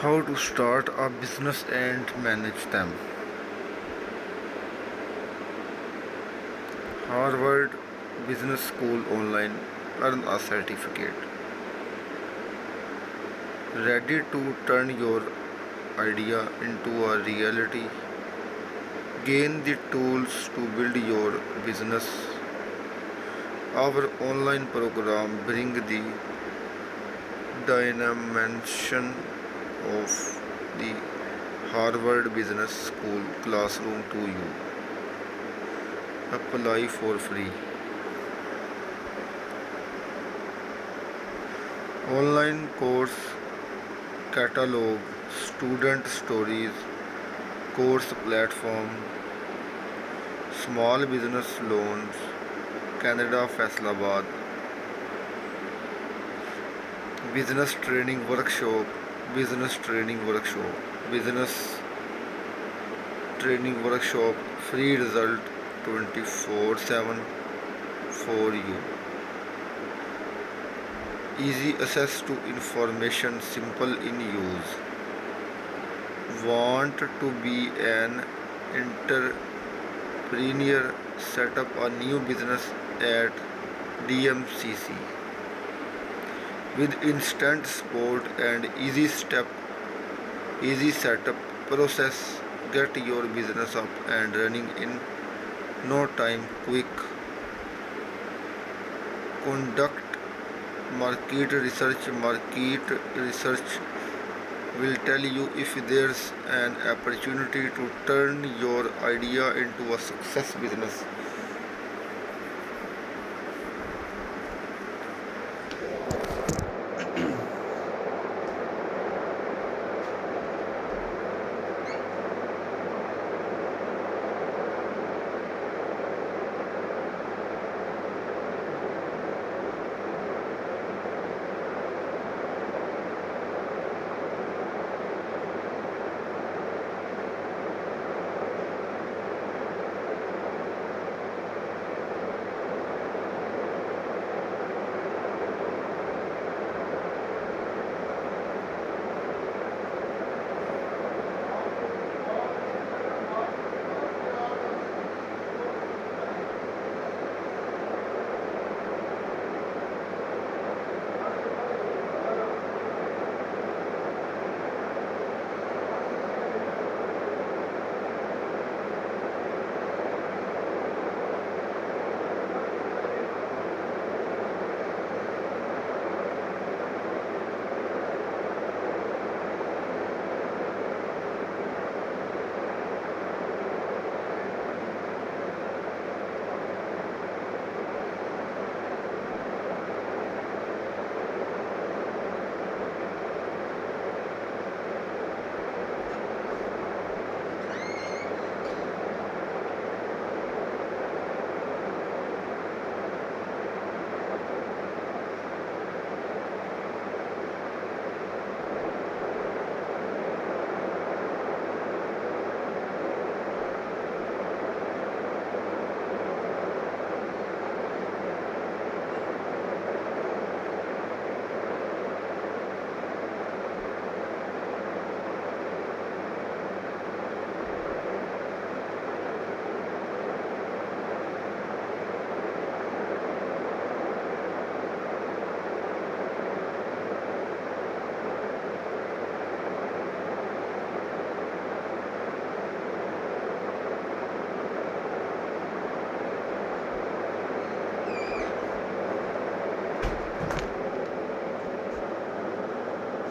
How to start a business and manage them. Harvard Business School online. Earn a certificate. Ready to turn your idea into a reality. Gain the tools to build your business. Our online program bring the dimension of the Harvard Business School classroom to you. Apply for free. Online course catalog, student stories, course platform, small business loans, Canada Faisalabad, business training workshop, business training workshop, business training workshop, free result 24/7 for you. Easy access to information, simple in use. Want to be an entrepreneur? Set up a new business at DMCC with instant support and easy setup process. Get your business up and running in no time. Quick conduct market research will tell you if there's an opportunity to turn your idea into a success business.